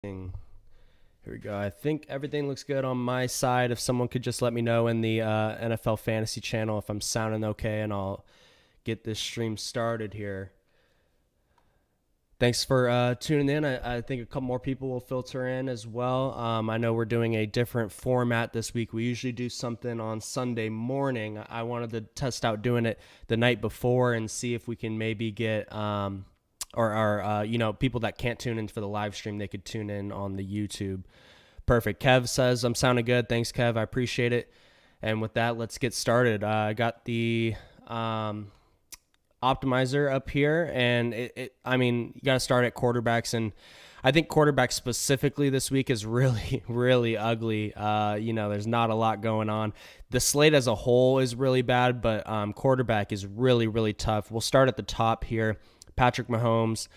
Here we go. I think everything looks good on my side. If someone could just let me know in the NFL Fantasy channel if I'm sounding okay, and I'll get this stream started here. Thanks for tuning in. I think a couple more people will filter in as well. I know we're doing a different format this week. We usually do something on Sunday morning. I wanted to test out doing it the night before and see if we can maybe get people that can't tune in for the live stream, they could tune in on the YouTube. Perfect. Kev says I'm sounding good. Thanks, Kev. I appreciate it. And with that, let's get started. I got the optimizer up here, and you got to start at quarterbacks, and I think quarterback specifically this week is really, really ugly. There's not a lot going on. The slate as a whole is really bad, but quarterback is really, really tough. We'll start at the top here. Patrick Mahomes,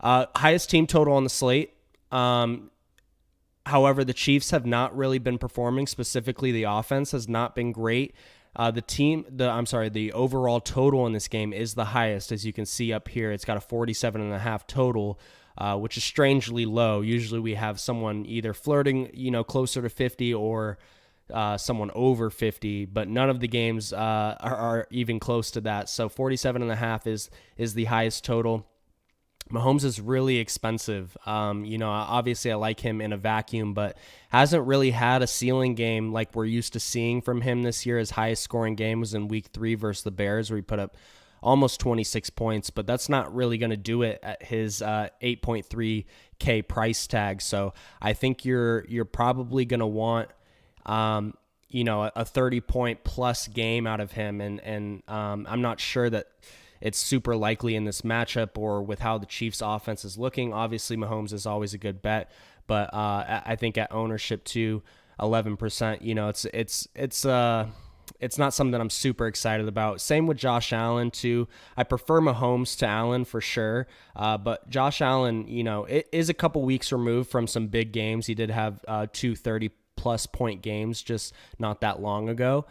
highest team total on the slate. However, the Chiefs have not really been performing. Specifically, the offense has not been great. The overall total in this game is the highest, as you can see up here. It's got a 47.5 total, which is strangely low. Usually we have someone either flirting, closer to 50 or someone over 50, but none of the games are even close to that. So 47.5 is the highest total. Mahomes is really expensive. Obviously I like him in a vacuum, but hasn't really had a ceiling game like we're used to seeing from him this year. His highest scoring game was in week 3 versus the Bears, where he put up almost 26 points, but that's not really going to do it at his 8.3K price tag. So I think you're probably going to want a 30-point plus game out of him, and I'm not sure that it's super likely in this matchup or with how the Chiefs offense is looking. Obviously, Mahomes is always a good bet, but I think at ownership too, 11%, it's not something I'm super excited about. Same with Josh Allen too. I prefer Mahomes to Allen for sure, but Josh Allen, it is a couple weeks removed from some big games. He did have 2 30-plus point games just not that long ago,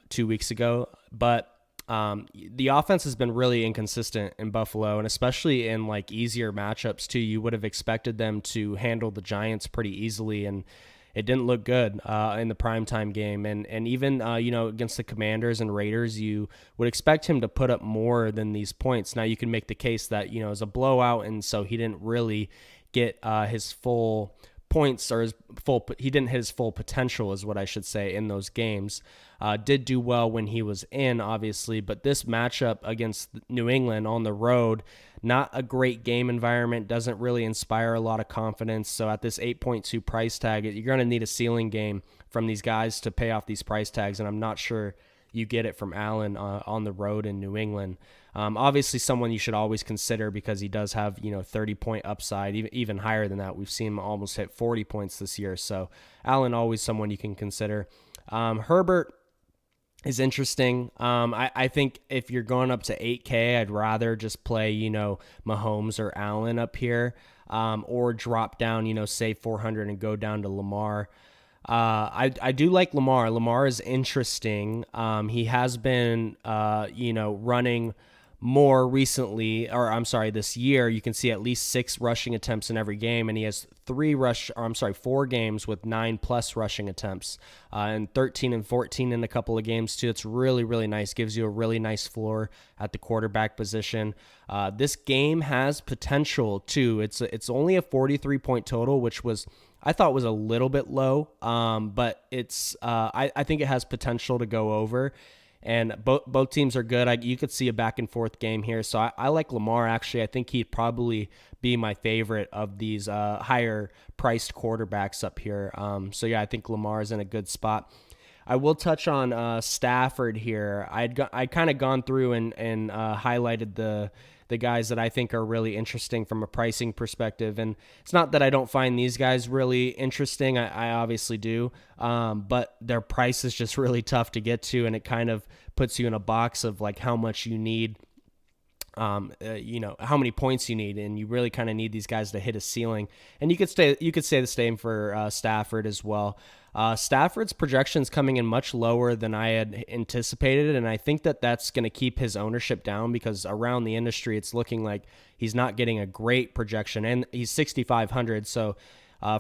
2 weeks ago, but the offense has been really inconsistent in Buffalo, and especially in like easier matchups too. You would have expected them to handle the Giants pretty easily, and it didn't look good in the primetime game. And even against the Commanders and Raiders, you would expect him to put up more than these points. Now you can make the case that it was a blowout, and so he didn't really get his full points, or he didn't hit his full potential is what I should say in those games. Did do well when he was in, obviously, but this matchup against New England on the road, not a great game environment, doesn't really inspire a lot of confidence. So at this 8.2 price tag, you're going to need a ceiling game from these guys to pay off these price tags, and I'm not sure you get it from Allen on the road in New England. Obviously someone you should always consider because he does have 30-point upside, even higher than that. We've seen him almost hit 40 points this year, so Allen always someone you can consider. Herbert is interesting. I think if you're going up to 8K, I'd rather just play Mahomes or Allen up here, or drop down say 400 and go down to Lamar. I do like Lamar. Lamar is interesting. He has been, running more recently, this year. You can see at least 6 rushing attempts in every game, and he has 4 games with 9+ rushing attempts, and 13 and 14 in a couple of games too. It's really, really nice. Gives you a really nice floor at the quarterback position. This game has potential too. It's only a 43-point total, which I thought was a little bit low, but I think it has potential to go over, and both teams are good. You could see a back and forth game here, so I like Lamar. Actually, I think he'd probably be my favorite of these higher priced quarterbacks up here. I think Lamar is in a good spot. I will touch on Stafford here. I'd kind of gone through and highlighted the guys that I think are really interesting from a pricing perspective. And it's not that I don't find these guys really interesting. I obviously do. But their price is just really tough to get to. And it kind of puts you in a box of like how much you need, how many points you need. And you really kind of need these guys to hit a ceiling. And you could say the same for Stafford as well. Stafford's projections coming in much lower than I had anticipated, and I think that that's going to keep his ownership down because around the industry it's looking like he's not getting a great projection, and he's 6,500, so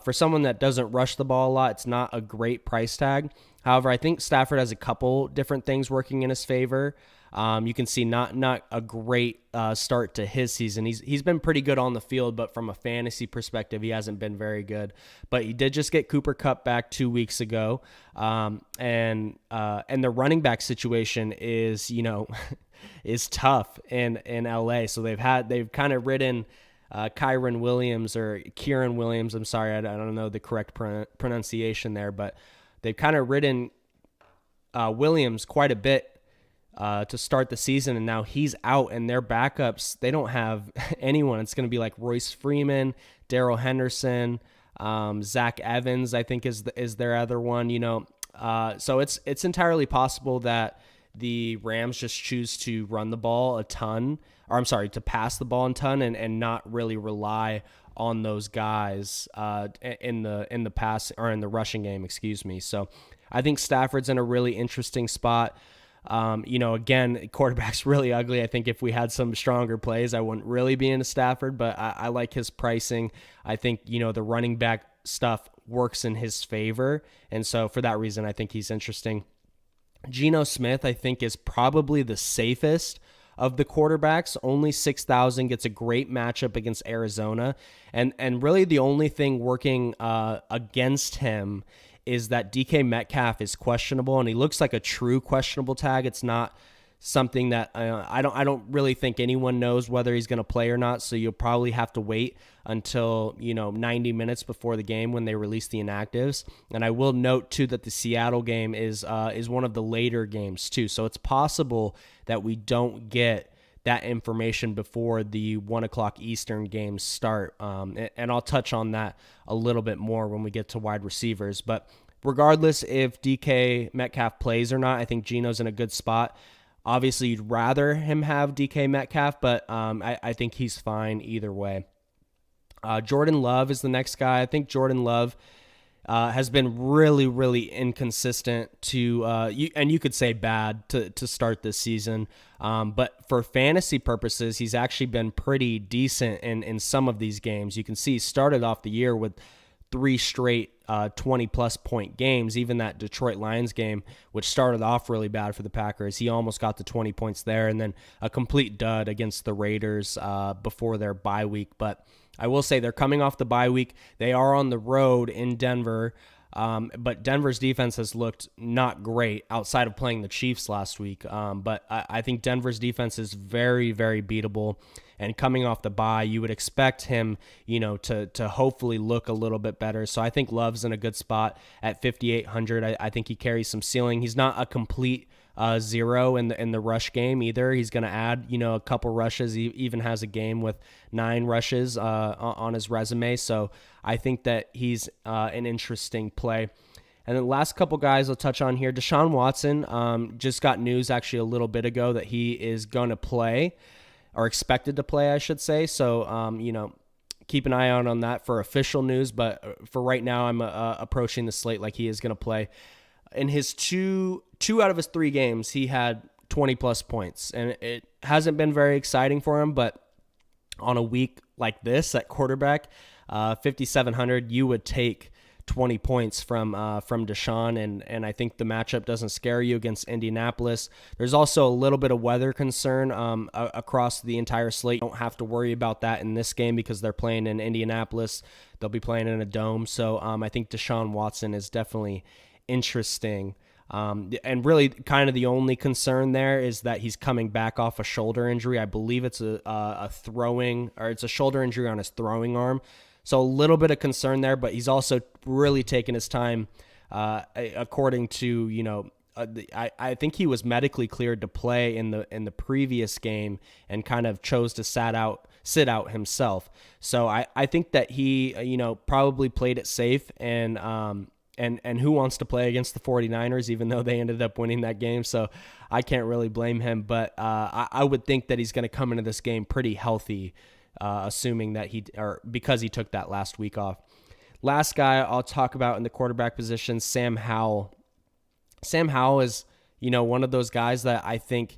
For someone that doesn't rush the ball a lot, it's not a great price tag. However, I think Stafford has a couple different things working in his favor. You can see not a great start to his season. He's been pretty good on the field, but from a fantasy perspective, he hasn't been very good. But he did just get Cooper Kupp back 2 weeks ago, and the running back situation is is tough in LA. So they've kind of ridden Kieran Williams. I'm sorry, I don't know the correct pronunciation there, but they've kind of ridden Williams quite a bit to start the season, and now he's out, and their backups, they don't have anyone. It's going to be like Royce Freeman, Darrell Henderson, Zach Evans, I think is their other one. So it's entirely possible that the Rams just choose to run the ball a ton, or I'm sorry, to pass the ball a ton and not really rely on those guys in the pass or in the rushing game, excuse me. So I think Stafford's in a really interesting spot. Again, quarterback's really ugly. I think if we had some stronger plays, I wouldn't really be into Stafford, but I like his pricing. I think, the running back stuff works in his favor. And so for that reason, I think he's interesting. Geno Smith, I think, is probably the safest of the quarterbacks. Only 6,000, gets a great matchup against Arizona. And really the only thing working against him is that DK Metcalf is questionable, and he looks like a true questionable tag. It's not something that I don't really think anyone knows whether he's going to play or not. So you'll probably have to wait until 90 minutes before the game when they release the inactives. And I will note too that the Seattle game is one of the later games too. So it's possible that we don't get that information before the 1:00 Eastern games start. And I'll touch on that a little bit more when we get to wide receivers. But regardless if DK Metcalf plays or not, I think Geno's in a good spot. Obviously, you'd rather him have DK Metcalf, but I think he's fine either way. Jordan Love is the next guy. I think Jordan Love has been really, really inconsistent and you could say bad to start this season. But for fantasy purposes, he's actually been pretty decent in some of these games. You can see he started off the year with 3 straight 20-plus point games. Even that Detroit Lions game, which started off really bad for the Packers, he almost got to 20 points there, and then a complete dud against the Raiders before their bye week. But I will say they're coming off the bye week. They are on the road in Denver, but Denver's defense has looked not great outside of playing the Chiefs last week. But I think Denver's defense is very, very beatable. And coming off the bye, you would expect him, to hopefully look a little bit better. So I think Love's in a good spot at 5,800. I think he carries some ceiling. He's not a complete zero in the rush game either. He's going to add, a couple rushes. He even has a game with 9 rushes on his resume. So I think that he's an interesting play. And the last couple guys I'll touch on here, Deshaun Watson just got news actually a little bit ago that he is going to play, or expected to play, I should say. So, keep an eye out on that for official news. But for right now, I'm approaching the slate like he is going to play. In his two out of his 3 games, he had 20-plus points. And it hasn't been very exciting for him, but on a week like this at quarterback, 5,700, you would take 20 points from Deshaun, and I think the matchup doesn't scare you against Indianapolis. There's also a little bit of weather concern across the entire slate. You don't have to worry about that in this game because they're playing in Indianapolis. They'll be playing in a dome. So I think Deshaun Watson is definitely interesting. And really kind of the only concern there is that he's coming back off a shoulder injury. I believe it's it's a shoulder injury on his throwing arm. So a little bit of concern there, but he's also really taken his time, according to, I think he was medically cleared to play in the previous game and kind of chose to sit out himself. So I think that he, probably played it safe, and who wants to play against the 49ers, even though they ended up winning that game. So I can't really blame him, but I would think that he's going to come into this game pretty healthy, assuming that because he took that last week off. Last guy I'll talk about in the quarterback position, Sam Howell. Sam Howell is, one of those guys that I think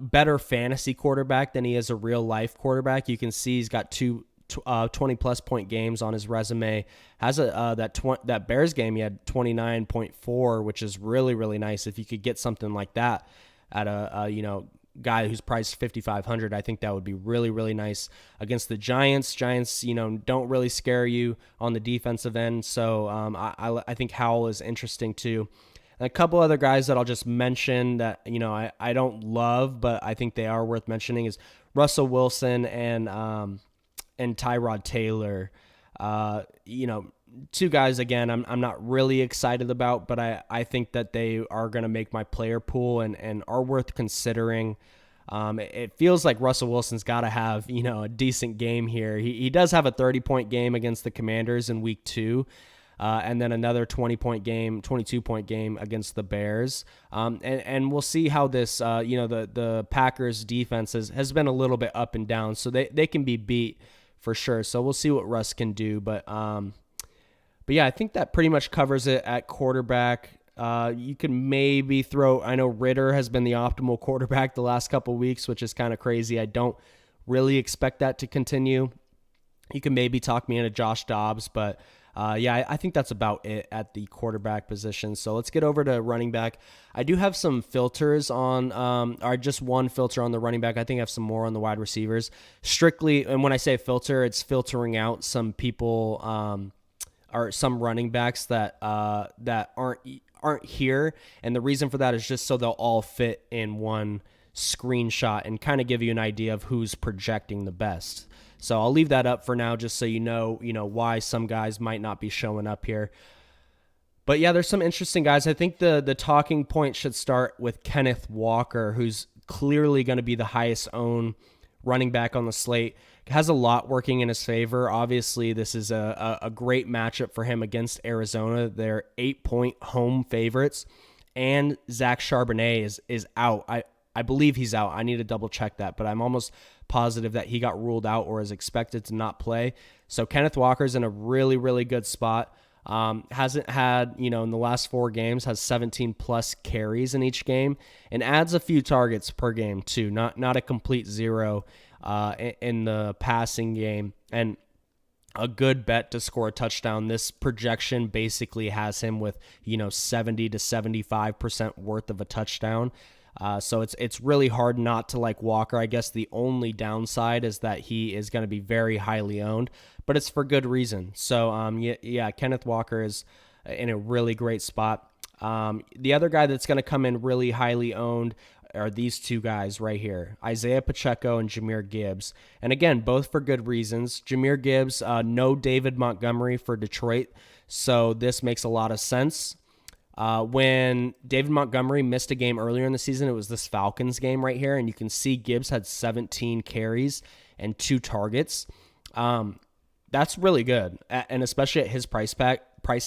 better fantasy quarterback than he is a real life quarterback. You can see he's got two 20 plus point games on his resume. Has that Bears game, he had 29.4, which is really, really nice. If you could get something like that at a guy who's priced 5,500, I think that would be really, really nice against the Giants. Giants, don't really scare you on the defensive end. So I think Howell is interesting too. And a couple other guys that I'll just mention that, I don't love, but I think they are worth mentioning is Russell Wilson and Tyrod Taylor. Two guys, again, I'm not really excited about, but I think that they are going to make my player pool and are worth considering. It feels like Russell Wilson's got to have, a decent game here. He does have a 30-point game against the Commanders in week 2. And then another 20-point game, 22-point game against the Bears. And we'll see how this, the Packers defense has been a little bit up and down, so they can be beat for sure. So we'll see what Russ can do. But yeah, I think that pretty much covers it at quarterback. You can maybe throw, I know Ritter has been the optimal quarterback the last couple of weeks, which is kind of crazy. I don't really expect that to continue. You can maybe talk me into Josh Dobbs, but I think that's about it at the quarterback position. So let's get over to running back. I do have some filters on, or just one filter on the running back. I think I have some more on the wide receivers. Strictly, and when I say filter, it's filtering out some people, or some running backs that aren't here. And the reason for that is just so they'll all fit in one screenshot and kind of give you an idea of who's projecting the best. So I'll leave that up for now, just so you know why some guys might not be showing up here. But yeah, there's some interesting guys. I think the talking point should start with Kenneth Walker, who's clearly going to be the highest owned running back on the slate. Has a lot working in his favor. Obviously, this is a great matchup for him against Arizona. They're 8-point home favorites, and Zach Charbonnet is out. I believe he's out. I need to double check that, but I'm almost positive that he got ruled out or is expected to not play. So Kenneth Walker's in a really, really good spot. Hasn't had, in the last 4 games, has 17 plus carries in each game and adds a few targets per game too. Not a complete zero in the passing game, and a good bet to score a touchdown. This projection basically has him with, 70 to 75% worth of a touchdown. So it's really hard not to like Walker. I guess the only downside is that he is going to be very highly owned, but it's for good reason. So Kenneth Walker is in a really great spot. The other guy that's going to come in really highly owned are these two guys right here, Isaiah Pacheco and Jahmyr Gibbs. And again, both for good reasons. Jahmyr Gibbs, no David Montgomery for Detroit, so this makes a lot of sense. When David Montgomery missed a game earlier in the season, it was this Falcons game right here, and you can see Gibbs had 17 carries and 2 targets. That's really good, and especially at his price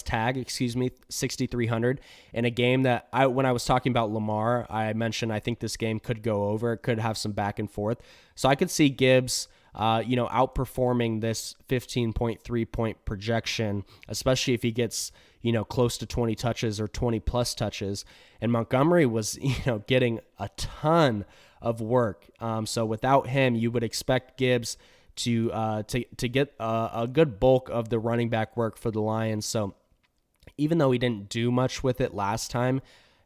tag, 6,300, in a game that when I was talking about Lamar, I mentioned I think this game could go over. It could have some back and forth. So I could see Gibbs, outperforming this 15.3 point projection, especially if he gets, close to 20 touches or 20 plus touches. And Montgomery was, getting a ton of work. So without him, you would expect Gibbs to get a good bulk of the running back work for the Lions. So even though he didn't do much with it last time,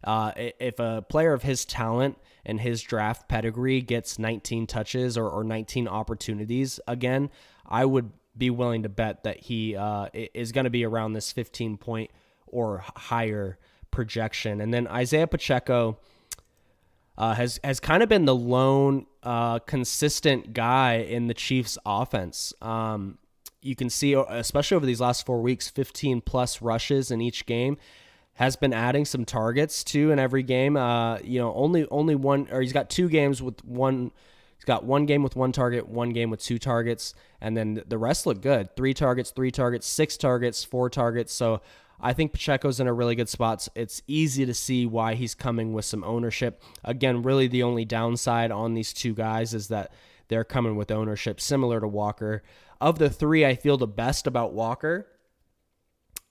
if a player of his talent and his draft pedigree gets 19 touches or 19 opportunities again, I would be willing to bet that he is going to be around this 15-point or higher projection. And then Isaiah Pacheco has kind of been the lone consistent guy in the Chiefs offense. You can see, especially over these last 4 weeks, 15 plus rushes in each game. Has been adding some targets too in every game. Only one, or he's got 2 games with one. He's got 1 game with 1 target, 1 game with 2 targets, and then the rest look good. 3 targets, 6 targets, 4 targets. So I think Pacheco's in a really good spot. It's easy to see why he's coming with some ownership. Again, really the only downside on these 2 guys is that they're coming with ownership similar to Walker. Of the 3, I feel the best about Walker.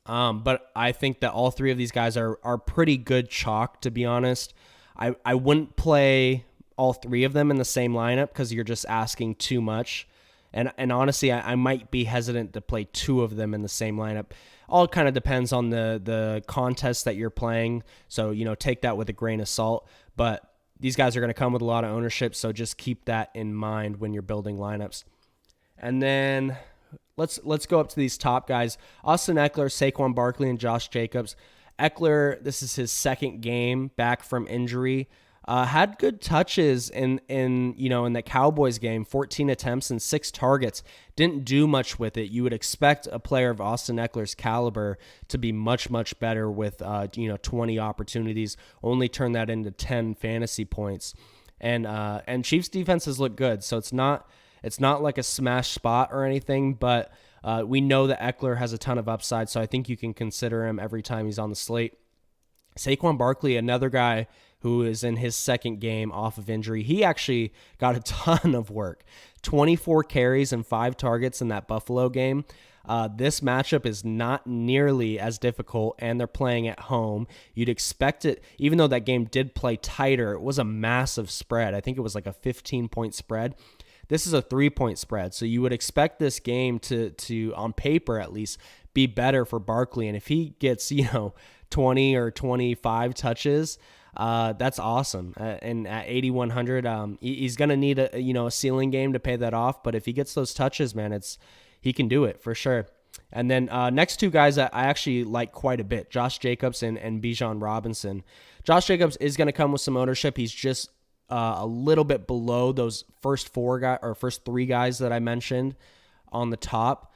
But I think that all 3 of these guys are pretty good chalk, to be honest. I wouldn't play all 3 of them in the same lineup because you're just asking too much. And honestly, I might be hesitant to play two of them in the same lineup. All kind of depends on the contest that you're playing. So, take that with a grain of salt. But these guys are going to come with a lot of ownership, so just keep that in mind when you're building lineups. And then let's go up to these top guys. Austin Eckler, Saquon Barkley, and Josh Jacobs. Eckler, this is his second game back from injury. Had good touches in the Cowboys game, 14 attempts and 6 targets. Didn't do much with it. You would expect a player of Austin Eckler's caliber to be much, much better with 20 opportunities. Only turned that into 10 fantasy points. And Chiefs defenses look good, so it's not like a smash spot or anything, but we know that Eckler has a ton of upside, so I think you can consider him every time he's on the slate. Saquon Barkley, another guy who is in his second game off of injury. He actually got a ton of work. 24 carries and 5 targets in that Buffalo game. This matchup is not nearly as difficult, and they're playing at home. You'd expect it, even though that game did play tighter, it was a massive spread. I think it was like a 15-point spread. This is a 3-point spread, so you would expect this game to on paper at least, be better for Barkley. And if he gets 20 or 25 touches, that's awesome. And at 8,100, he's gonna need a ceiling game to pay that off. But if he gets those touches, man, he can do it for sure. And then next two guys that I actually like quite a bit, Josh Jacobs and Bijan Robinson. Josh Jacobs is gonna come with some ownership. He's just a little bit below those first three guys that I mentioned on the top.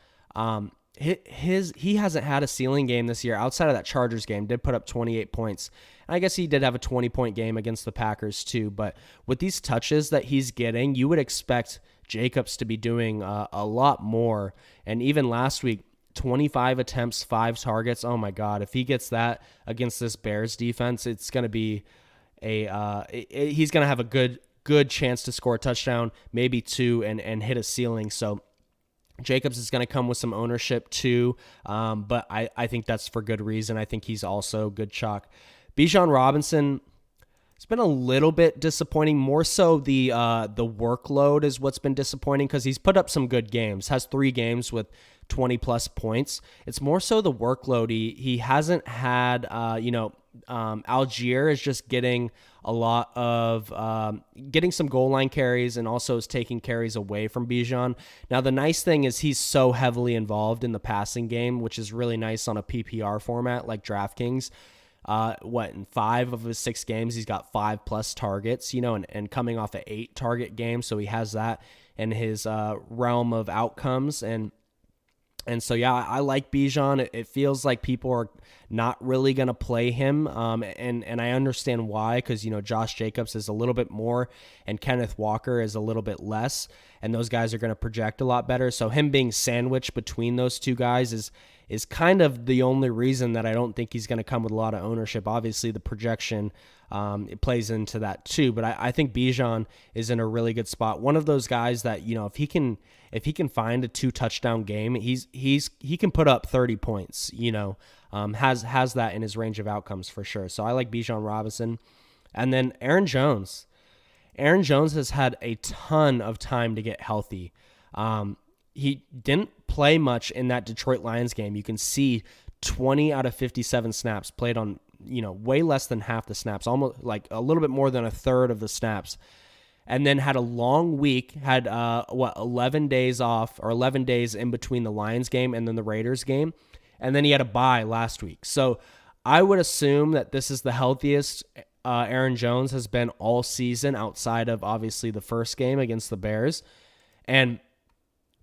He hasn't had a ceiling game this year outside of that Chargers game. Did put up 28 points. And I guess he did have a 20-point game against the Packers too. But with these touches that he's getting, you would expect Jacobs to be doing a lot more. And even last week, 25 attempts, 5 targets. Oh my God! If he gets that against this Bears defense, it's going to be he's going to have a good chance to score a touchdown, maybe 2, and hit a ceiling. So Jacobs is going to come with some ownership too, but I think that's for good reason. I think he's also good chalk. Bijan Robinson, it's been a little bit disappointing. More so the workload is what's been disappointing, because he's put up some good games. Has 3 games with 20 plus points. It's more so the workload. He hasn't had Algier is just getting a lot of getting some goal line carries, and also is taking carries away from Bijan. Now, the nice thing is he's so heavily involved in the passing game, which is really nice on a PPR format like DraftKings. In 5 of his 6 games, he's got 5+ targets, and coming off an 8 target game. So he has that in his realm of outcomes. And so, yeah, I like Bijan. It feels like people are not really going to play him. And I understand why, because, Josh Jacobs is a little bit more and Kenneth Walker is a little bit less. And those guys are going to project a lot better. So him being sandwiched between those two guys is kind of the only reason that I don't think he's going to come with a lot of ownership. Obviously, the projection it plays into that too, but I think Bijan is in a really good spot. One of those guys that if he can find a 2 touchdown game, he can put up 30 points. Has that in his range of outcomes for sure. So I like Bijan Robinson, and then Aaron Jones. Aaron Jones has had a ton of time to get healthy. He didn't play much in that Detroit Lions game. You can see 20 out of 57 snaps played on, way less than half the snaps, almost like a little bit more than a third of the snaps. And then had a long week, had 11 days off, or 11 days in between the Lions game and then the Raiders game. And then he had a bye last week. So I would assume that this is the healthiest Aaron Jones has been all season, outside of obviously the first game against the Bears. And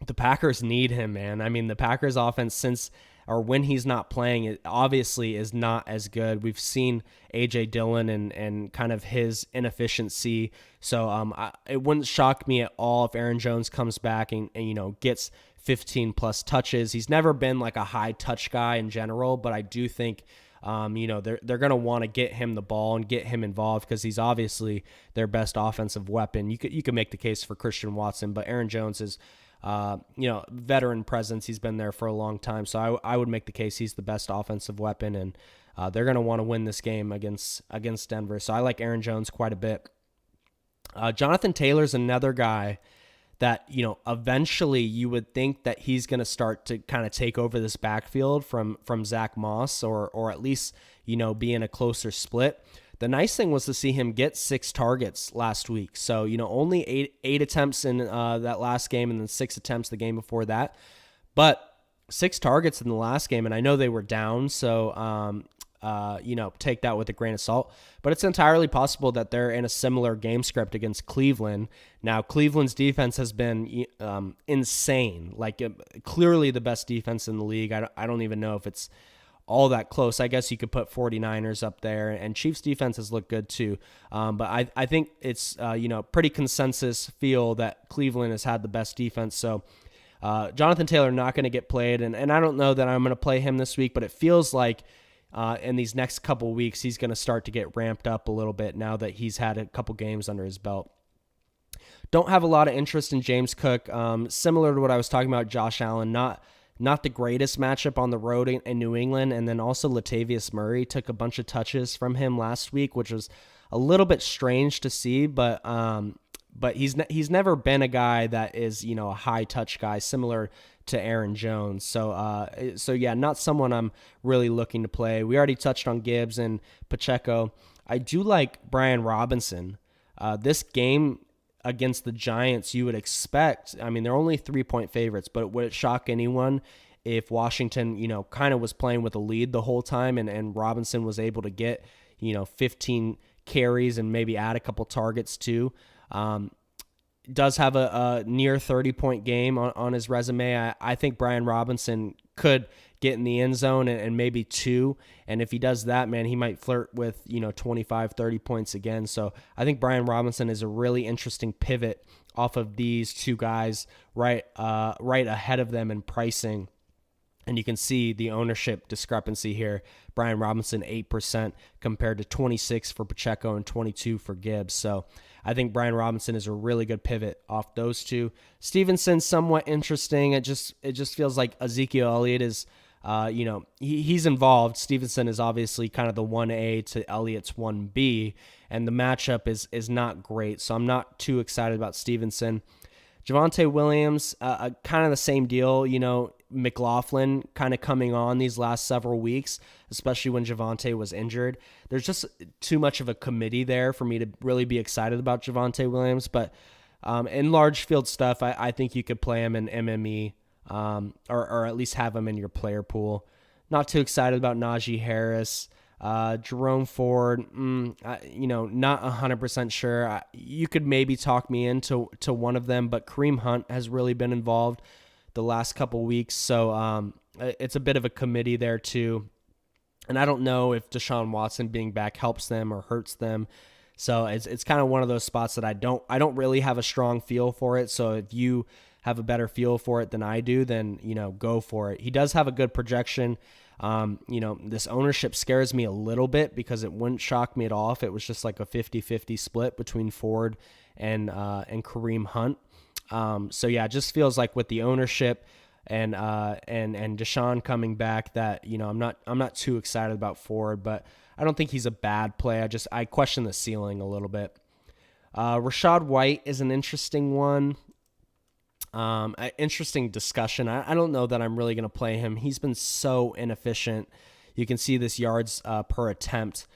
the Packers need him, man. I mean, the Packers offense when he's not playing, it obviously is not as good. We've seen A.J. Dillon and kind of his inefficiency. So it wouldn't shock me at all if Aaron Jones comes back and gets 15 plus touches. He's never been like a high touch guy in general, but I do think they're going to want to get him the ball and get him involved, because he's obviously their best offensive weapon. You could make the case for Christian Watson, but Aaron Jones is veteran presence. He's been there for a long time. So I would make the case he's the best offensive weapon, and they're going to want to win this game against Denver. So I like Aaron Jones quite a bit. Jonathan Taylor's another guy that, eventually you would think that he's going to start to kind of take over this backfield from Zach Moss, or at least, be in a closer split. The nice thing was to see him get 6 targets last week. So, only eight attempts in that last game, and then 6 attempts the game before that. But 6 targets in the last game, and I know they were down, so take that with a grain of salt. But it's entirely possible that they're in a similar game script against Cleveland. Now, Cleveland's defense has been insane, clearly the best defense in the league. I don't even know if it's all that close. I guess you could put 49ers up there, and Chiefs defense has looked good too. But I think it's pretty consensus feel that Cleveland has had the best defense. So Jonathan Taylor not going to get played, and I don't know that I'm going to play him this week, but it feels like in these next couple weeks he's going to start to get ramped up a little bit now that he's had a couple games under his belt. Don't have a lot of interest in James Cook. Similar to what I was talking about, Josh Allen, not the greatest matchup on the road in New England. And then also Latavius Murray took a bunch of touches from him last week, which was a little bit strange to see, but he's never been a guy that is, a high touch guy similar to Aaron Jones. So yeah, not someone I'm really looking to play. We already touched on Gibbs and Pacheco. I do like Brian Robinson. This game against the Giants, you would expect, they're only 3-point favorites, but would it shock anyone if Washington, kind of was playing with a lead the whole time and Robinson was able to get, 15 carries and maybe add a couple targets too? Does have a near 30-point game on his resume. I think Brian Robinson could get in the end zone and maybe 2. And if he does that, man, he might flirt with, 25, 30 points again. So I think Brian Robinson is a really interesting pivot off of these two guys right ahead of them in pricing. And you can see the ownership discrepancy here. Brian Robinson, 8% compared to 26 for Pacheco and 22 for Gibbs. So I think Brian Robinson is a really good pivot off those two. Stevenson, somewhat interesting. It just feels like Ezekiel Elliott is, he's involved. Stevenson is obviously kind of the 1A to Elliott's 1B, and the matchup is not great. So I'm not too excited about Stevenson. Javonte Williams, kind of the same deal. McLaughlin kind of coming on these last several weeks, especially when Javonte was injured. There's just too much of a committee there for me to really be excited about Javonte Williams. But in large field stuff, I think you could play him in MME or at least have him in your player pool. Not too excited about Najee Harris. Jerome Ford, not 100% sure. You could maybe talk me into one of them, but Kareem Hunt has really been involved the last couple weeks, so it's a bit of a committee there too. And I don't know if Deshaun Watson being back helps them or hurts them. So it's kind of one of those spots that I don't really have a strong feel for it. So if you have a better feel for it than I do, then go for it. He does have a good projection. This ownership scares me a little bit because it wouldn't shock me at all if it was just like a 50-50 split between Ford and Kareem Hunt. So yeah, it just feels like with the ownership and Deshaun coming back that, I'm not too excited about Ford, but I don't think he's a bad play. I question the ceiling a little bit. Rachaad White is an interesting one. Interesting discussion. I don't know that I'm really going to play him. He's been so inefficient. You can see this yards per attempt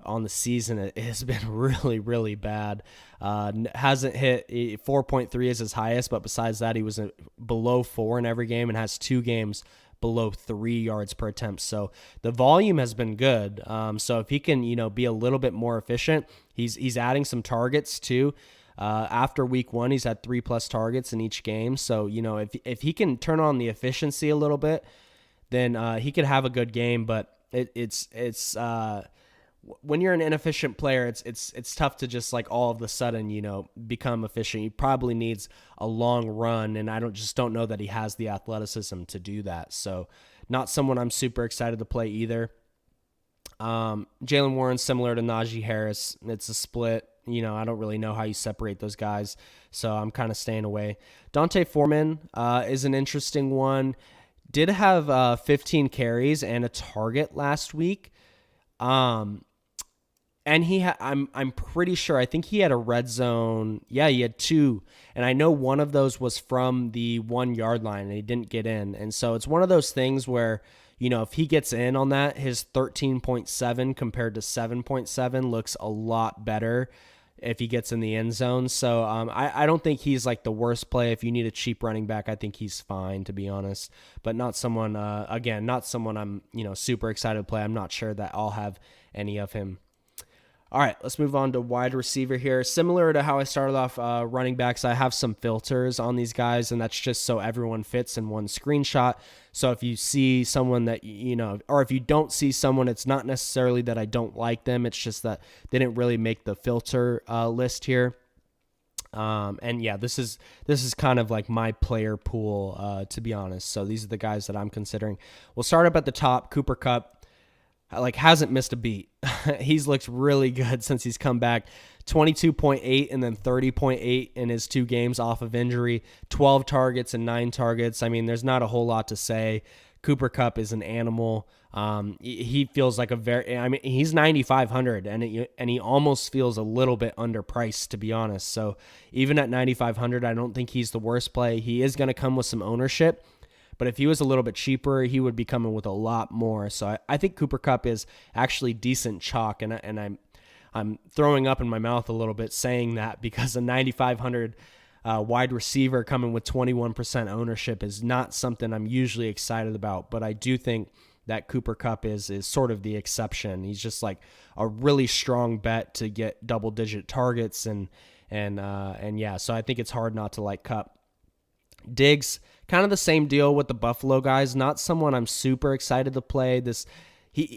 on the season. It has been really, really bad. Hasn't hit 4.3 is his highest, but besides that, he was below 4 in every game and has 2 games below 3 yards per attempt. So the volume has been good. So if he can, be a little bit more efficient, he's adding some targets too. After week 1, he's had 3+ targets in each game. So, if he can turn on the efficiency a little bit, then he could have a good game. But it's when you're an inefficient player, it's tough to just like all of a sudden, become efficient. He probably needs a long run, and I don't know that he has the athleticism to do that. So not someone I'm super excited to play either. Jaylen Warren, similar to Najee Harris. It's a split. I don't really know how you separate those guys, so I'm kind of staying away. Dante Foreman is an interesting one. Did have 15 carries and a target last week. And I'm pretty sure, I think he had a red zone. Yeah, he had two. And I know one of those was from the 1 yard line and he didn't get in. And so it's one of those things where, if he gets in on that, his 13.7 compared to 7.7 looks a lot better if he gets in the end zone. So I don't think he's like the worst play. If you need a cheap running back, I think he's fine, to be honest. But not someone, again, not someone I'm, super excited to play. I'm not sure that I'll have any of him. All right, let's move on to wide receiver here. Similar to how I started off running backs, I have some filters on these guys, and that's just so everyone fits in one screenshot. So if you see someone that, or if you don't see someone, it's not necessarily that I don't like them. It's just that they didn't really make the filter list here. And yeah, this is kind of like my player pool, to be honest. So these are the guys that I'm considering. We'll start up at the top. Cooper Kupp hasn't missed a beat. He's looked really good since he's come back. 22.8 and then 30.8 in his 2 games off of injury. 12 targets and 9 targets. I mean, there's not a whole lot to say. Cooper Kupp is an animal. He feels like he's 9,500 and he almost feels a little bit underpriced, to be honest. So even at 9,500, I don't think he's the worst play. He is going to come with some ownership. But if he was a little bit cheaper, he would be coming with a lot more. So I think Cooper Kupp is actually decent chalk, and I'm throwing up in my mouth a little bit saying that because a 9,500 wide receiver coming with 21% ownership is not something I'm usually excited about. But I do think that Cooper Kupp is sort of the exception. He's just like a really strong bet to get double-digit targets, and yeah. So I think it's hard not to like Kupp. Diggs, kind of the same deal with the Buffalo guys. Not someone I'm super excited to play.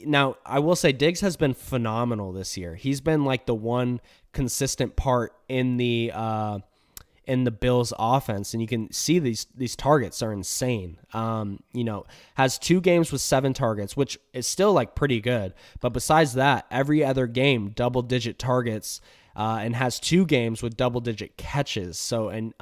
Now, I will say Diggs has been phenomenal this year. He's been like the one consistent part in the Bills offense, and you can see these targets are insane. Has 2 games with 7 targets, which is still like pretty good. But besides that, every other game, double-digit targets. And has 2 games with double-digit catches. So, and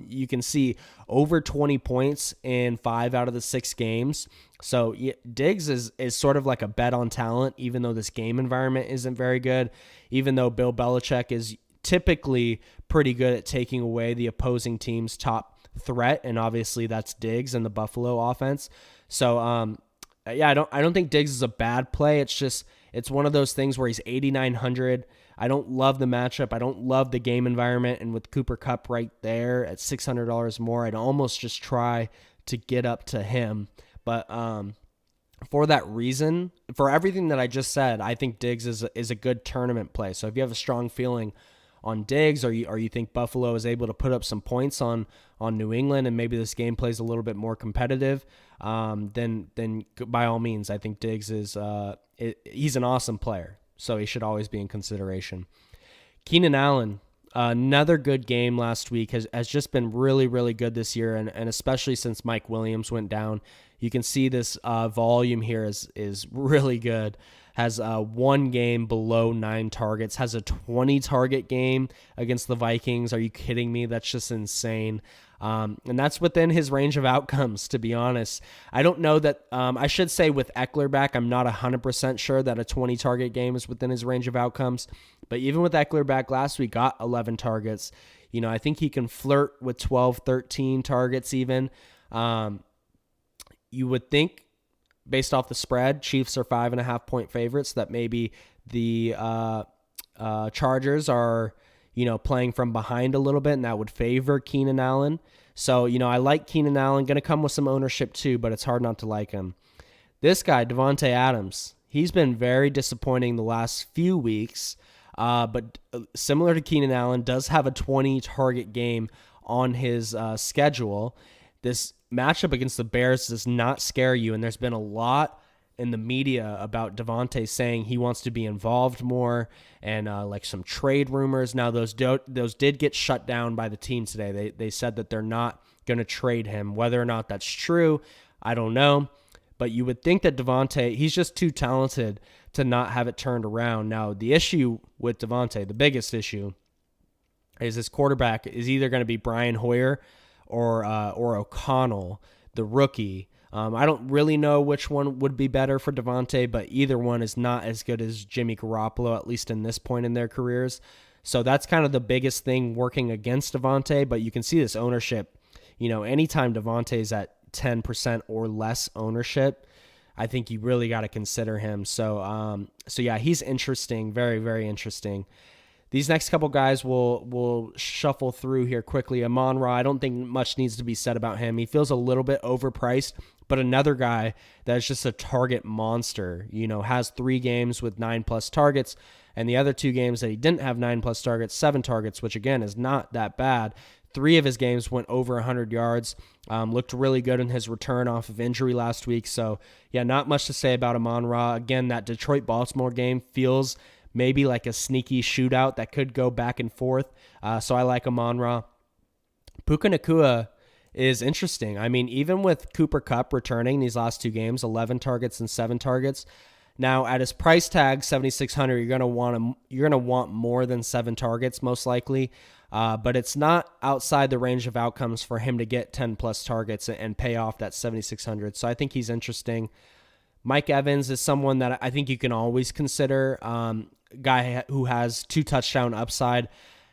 you can see over 20 points in 5 out of the 6 games. So Diggs is sort of like a bet on talent, even though this game environment isn't very good, even though Bill Belichick is typically pretty good at taking away the opposing team's top threat, and obviously that's Diggs and the Buffalo offense. So, yeah, I don't think Diggs is a bad play. It's one of those things where he's 8,900. I don't love the matchup. I don't love the game environment. And with Cooper Kupp right there at $600 more, I'd almost just try to get up to him. But for that reason, for everything that I just said, I think Diggs is a good tournament play. So if you have a strong feeling on Diggs, or you think Buffalo is able to put up some points on New England, and maybe this game plays a little bit more competitive, then by all means, I think Diggs he's an awesome player. So he should always be in consideration. Keenan Allen, another good game last week, has just been really, really good this year, and especially since Mike Williams went down. You can see this volume here is really good. Has 1 game below 9 targets, has a 20-target game against the Vikings. Are you kidding me? That's just insane. And that's within his range of outcomes, to be honest. I don't know that, I should say with Eckler back, I'm not 100% sure that a 20-target game is within his range of outcomes. But even with Eckler back last week, got 11 targets. I think he can flirt with 12, 13 targets even. You would think, based off the spread, Chiefs are 5.5-point favorites, that maybe the Chargers are playing from behind a little bit, and that would favor Keenan Allen. So, I like Keenan Allen. Going to come with some ownership too, but it's hard not to like him. This guy, Davante Adams, he's been very disappointing the last few weeks, but similar to Keenan Allen, does have a 20-target game on his schedule. This matchup against the Bears does not scare you, and there's been a lot in the media about Davante saying he wants to be involved more, and like some trade rumors. Now those did get shut down by the team today. They said that they're not going to trade him. Whether or not that's true, I don't know. But you would think that Davante, he's just too talented to not have it turned around. Now the issue with Davante, the biggest issue, is his quarterback is either going to be Brian Hoyer or O'Connell, the rookie. I don't really know which one would be better for Devontae, but either one is not as good as Jimmy Garoppolo, at least in this point in their careers. So that's kind of the biggest thing working against Devontae, but you can see this ownership. Anytime Devontae is at 10% or less ownership, I think you really got to consider him. So yeah, he's interesting, very, very interesting. These next couple guys will shuffle through here quickly. Amon-Ra, I don't think much needs to be said about him. He feels a little bit overpriced, but another guy that's just a target monster, has 3 games with 9+ targets, and the other 2 games that he didn't have 9+ targets, 7 targets, which again is not that bad. 3 of his games went over 100 yards. Looked really good in his return off of injury last week. So, yeah, not much to say about Amon-Ra. Again, that Detroit-Baltimore game feels maybe like a sneaky shootout that could go back and forth. So I like Amon-Ra. Puka Nacua is interesting. I mean, even with Cooper Kupp returning these last 2 games, 11 targets and 7 targets. Now, at his price tag, $7,600, you're gonna want more than 7 targets, most likely. But it's not outside the range of outcomes for him to get 10+ targets and pay off that $7,600. So I think he's interesting. Mike Evans is someone that I think you can always consider. Guy who has 2 touchdown upside,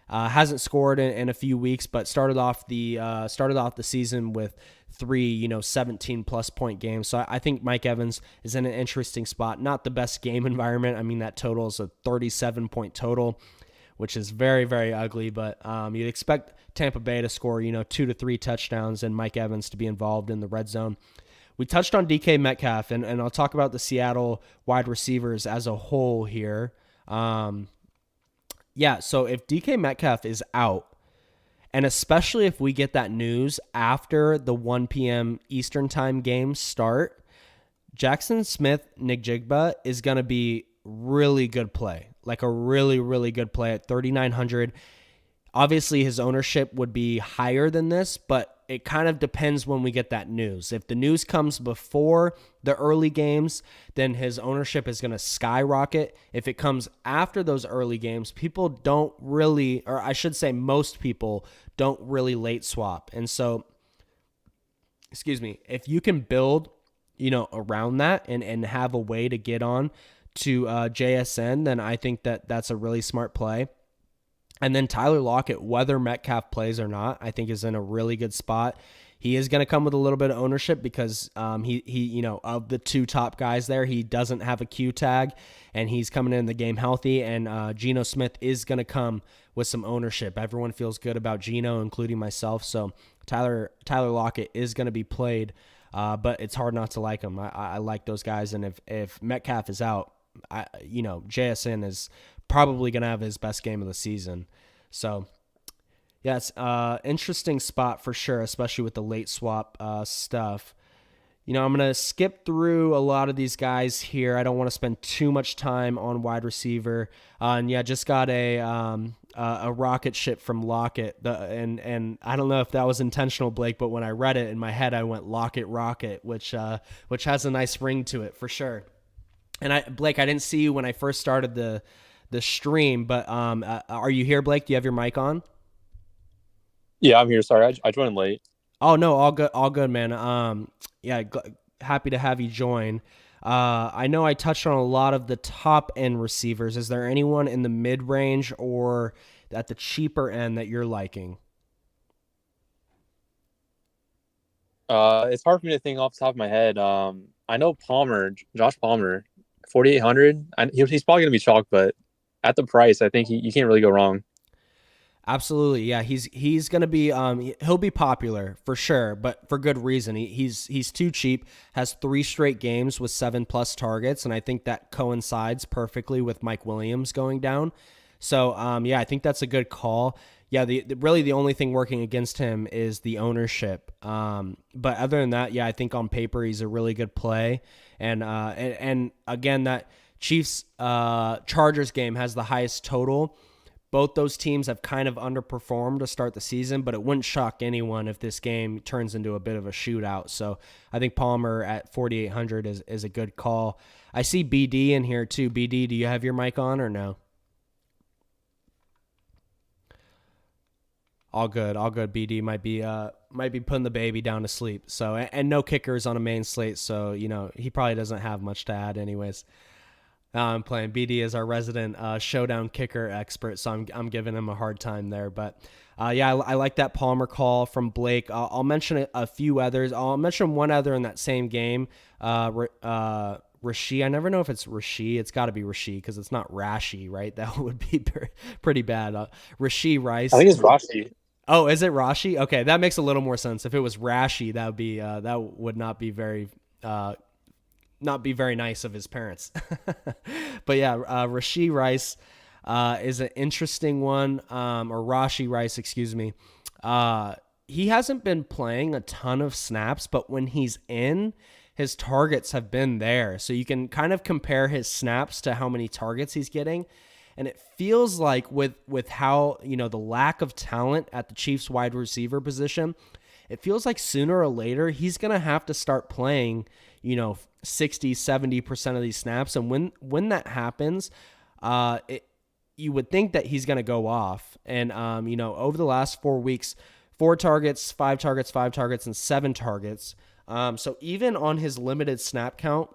hasn't scored in a few weeks, but started off the season with 3 17+ point games. So I think Mike Evans is in an interesting spot. Not the best game environment. I mean, that total is a 37-point total, which is very, very ugly, but you'd expect Tampa Bay to score 2 to 3 touchdowns and Mike Evans to be involved in the red zone. We touched on DK Metcalf, and I'll talk about the Seattle wide receivers as a whole here. So if DK Metcalf is out, and especially if we get that news after the 1 p.m. Eastern time games start, Jackson Smith-Njigba is going to be really good play, like a really, really good play at 3,900. Obviously, his ownership would be higher than this, but it kind of depends when we get that news. If the news comes before the early games, then his ownership is going to skyrocket. If it comes after those early games, people don't really, or I should say most people don't really late swap. And so, if you can build, around that and have a way to get on to JSN, then I think that's a really smart play. And then Tyler Lockett, whether Metcalf plays or not, I think is in a really good spot. He is going to come with a little bit of ownership because he of the 2 top guys there, he doesn't have a Q tag, and he's coming in the game healthy. And Geno Smith is going to come with some ownership. Everyone feels good about Geno, including myself. So Tyler Lockett is going to be played, but it's hard not to like him. I like those guys, and if Metcalf is out, JSN is probably going to have his best game of the season. So, yeah, it's interesting spot for sure, especially with the late swap stuff. I'm going to skip through a lot of these guys here. I don't want to spend too much time on wide receiver. Just got a rocket ship from Lockett. And I don't know if that was intentional, Blake, but when I read it in my head, I went Lockett Rocket, which has a nice ring to it for sure. And Blake, I didn't see you when I first started the stream, but are you here, Blake? Do you have your mic on? Yeah, I'm here. Sorry, I joined late. Oh no, all good, man. Happy to have you join. I know I touched on a lot of the top end receivers. Is there anyone in the mid range or at the cheaper end that you're liking? It's hard for me to think off the top of my head. I know Josh Palmer, 4,800. He's probably gonna be chalk, but at the price, I think you can't really go wrong. Absolutely, yeah. He's gonna be he'll be popular for sure, but for good reason. He's too cheap. Has 3 straight games with 7+ targets, and I think that coincides perfectly with Mike Williams going down. So I think that's a good call. Yeah, really the only thing working against him is the ownership. But other than that, yeah, I think on paper he's a really good play. And again, that Chiefs Chargers game has the highest total. Both those teams have kind of underperformed to start the season, but it wouldn't shock anyone if this game turns into a bit of a shootout. So I think Palmer at 4,800 is a good call. I see BD in here too. BD, do you have your mic on or no? All good, all good. BD might be putting the baby down to sleep. So and no kickers on a main slate, so he probably doesn't have much to add, anyways. I'm playing. BD is our resident showdown kicker expert, so I'm giving him a hard time there. But yeah, I like that Palmer call from Blake. I'll mention a few others. I'll mention one other in that same game. Rashi. I never know if it's Rashi. It's got to be Rashi because it's not Rashi, right? That would be pretty bad. Rashi I Rice. think it's Rashi. Oh, is it Rashi? Okay, that makes a little more sense. If it was Rashi, that would not be very nice of his parents. But yeah, Rashi Rice is an interesting one, or Rashi Rice, excuse me. He hasn't been playing a ton of snaps, but when he's in, his targets have been there. So you can kind of compare his snaps to how many targets he's getting. And it feels like with how, the lack of talent at the Chiefs wide receiver position, it feels like sooner or later he's going to have to start playing, 60, 70% of these snaps. And when that happens, you would think that he's going to go off. And, over the last 4 weeks, 4 targets, 5 targets, 5 targets, and 7 targets. So even on his limited snap count,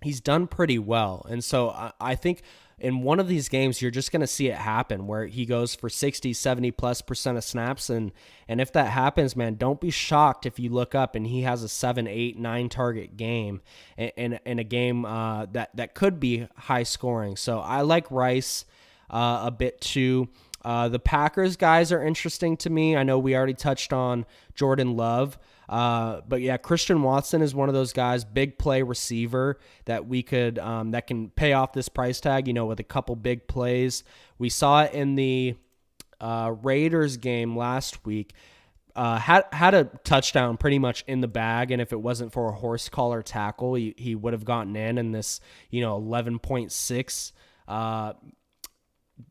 he's done pretty well. And so I think in one of these games, you're just going to see it happen where he goes for 60, 70+% of snaps. And if that happens, man, don't be shocked if you look up and he has a 7, 8, 9 target game in a game that could be high scoring. So I like Rice a bit too. The Packers guys are interesting to me. I know we already touched on Jordan Love. But yeah, Christian Watson is one of those guys, big play receiver that we could, that can pay off this price tag, with a couple big plays. We saw it in the Raiders game last week. Had a touchdown pretty much in the bag, and if it wasn't for a horse collar tackle, he would have gotten in this, 11.6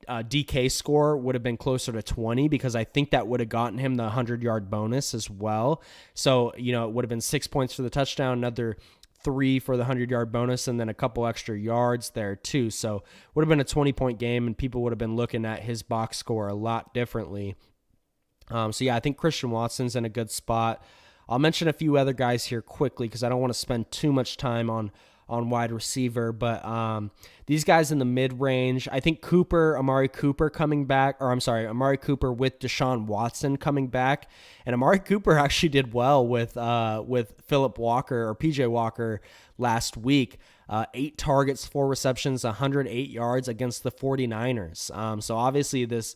DK score would have been closer to 20 because I think that would have gotten him the 100-yard bonus as well. So, it would have been 6 points for the touchdown, another 3 for the 100-yard bonus, and then a couple extra yards there too. So would have been a 20-point game, and people would have been looking at his box score a lot differently. So yeah, I think Christian Watson's in a good spot. I'll mention a few other guys here quickly because I don't want to spend too much time on wide receiver, but these guys in the mid-range, I think Amari Cooper coming back, or I'm sorry, Amari Cooper with Deshaun Watson coming back, and Amari Cooper actually did well with Philip Walker or PJ Walker last week. 8 targets, 4 receptions, 108 yards against the 49ers. So obviously this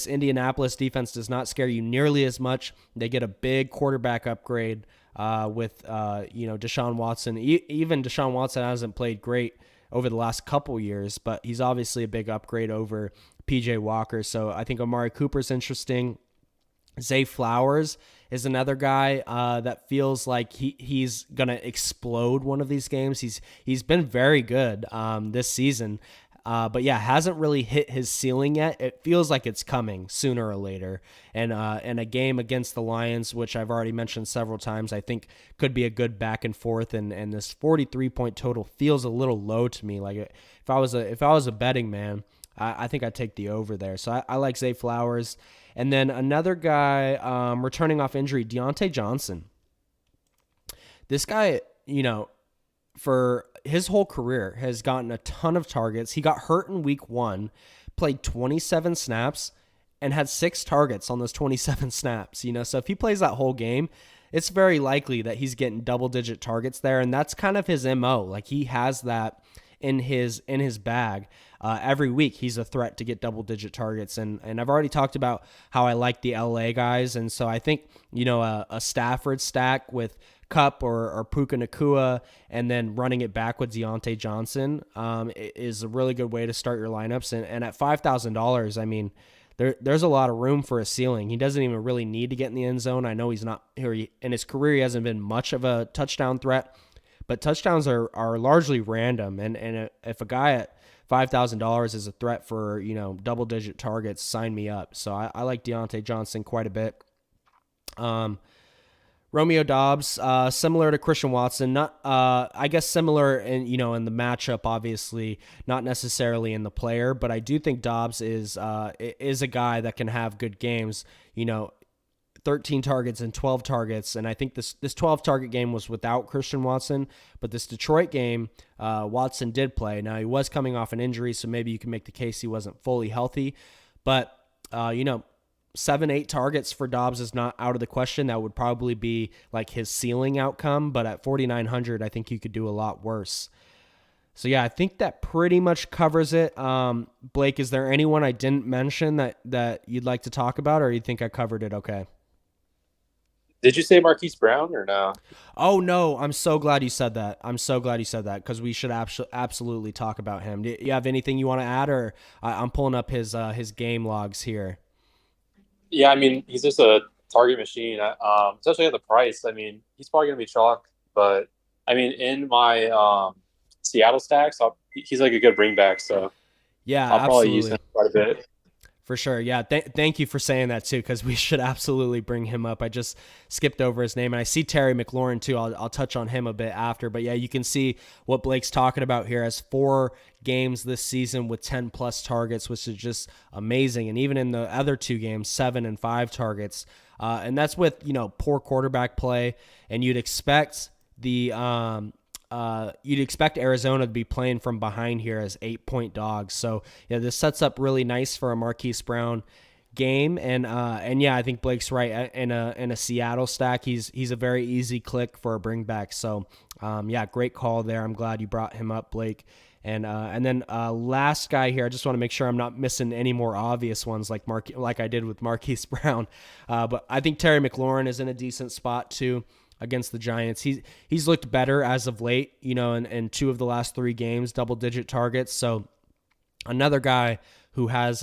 Indianapolis defense does not scare you nearly as much. They get a big quarterback upgrade with Deshaun Watson. Even Deshaun Watson hasn't played great over the last couple years, but he's obviously a big upgrade over PJ Walker. So I think Amari Cooper's interesting. Zay Flowers is another guy that feels like he's gonna explode one of these games. He's been very good this season. But yeah, hasn't really hit his ceiling yet. It feels like it's coming sooner or later. And a game against the Lions, which I've already mentioned several times, I think could be a good back and forth. And this 43-point total feels a little low to me. Like if I was a betting man, I think I'd take the over there. So I like Zay Flowers. And then another guy returning off injury, Deontay Johnson. This guy, for his whole career has gotten a ton of targets. He got hurt in week 1, played 27 snaps, and had 6 targets on those 27 snaps. So if he plays that whole game, it's very likely that he's getting double-digit targets there, and that's kind of his MO. Like he has that in his bag. Every week he's a threat to get double-digit targets, and I've already talked about how I like the LA guys, and so I think a Stafford stack with Kupp or Puka Nacua and then running it back with Deontay Johnson is a really good way to start your lineups. And at $5,000, I mean, there's a lot of room for a ceiling. He doesn't even really need to get in the end zone. I know he's not here in his career. He hasn't been much of a touchdown threat, but touchdowns are largely random. And if a guy at $5,000 is a threat for, double-digit targets, sign me up. So I like Deontay Johnson quite a bit. Romeo Dobbs, similar to Christian Watson, not I guess similar in in the matchup, obviously not necessarily in the player, but I do think Dobbs is a guy that can have good games. 13 targets and 12 targets, and I think this 12 target game was without Christian Watson, but this Detroit game, Watson did play. Now he was coming off an injury, so maybe you can make the case he wasn't fully healthy, but 7-8 targets for Dobbs is not out of the question. That would probably be like his ceiling outcome, but at 4,900, I think you could do a lot worse. So yeah, I think that pretty much covers it. Blake, is there anyone I didn't mention that you'd like to talk about, or you think I covered it okay? Did you say Marquise Brown or no? Oh no, I'm so glad you said that. I'm so glad you said that because we should absolutely talk about him. Do you have anything you want to add, or I'm pulling up his game logs here. Yeah, I mean, he's just a target machine. Especially at the price. I mean, he's probably gonna be chalk, but I mean, in my Seattle stacks, he's like a good bring back, so Yeah, I'll probably use absolutely. him quite a bit. For sure. Yeah. Thank you for saying that too, because we should absolutely bring him up. I just skipped over his name, and I see Terry McLaurin too. I'll touch on him a bit after, but yeah, you can see what Blake's talking about here as 4 games this season with 10 plus targets, which is just amazing. And even in the other 2 games, 7 and 5 targets. And that's with, poor quarterback play. And you'd expect Arizona to be playing from behind here as 8-point dogs. So yeah, this sets up really nice for a Marquise Brown game. And yeah, I think Blake's right. In a Seattle stack, he's a very easy click for a bring back. So yeah, great call there. I'm glad you brought him up, Blake. And then last guy here, I just want to make sure I'm not missing any more obvious ones like I did with Marquise Brown. But I think Terry McLaurin is in a decent spot too against the Giants. He's looked better as of late, in 2 of the last 3 games, double-digit targets. So another guy who has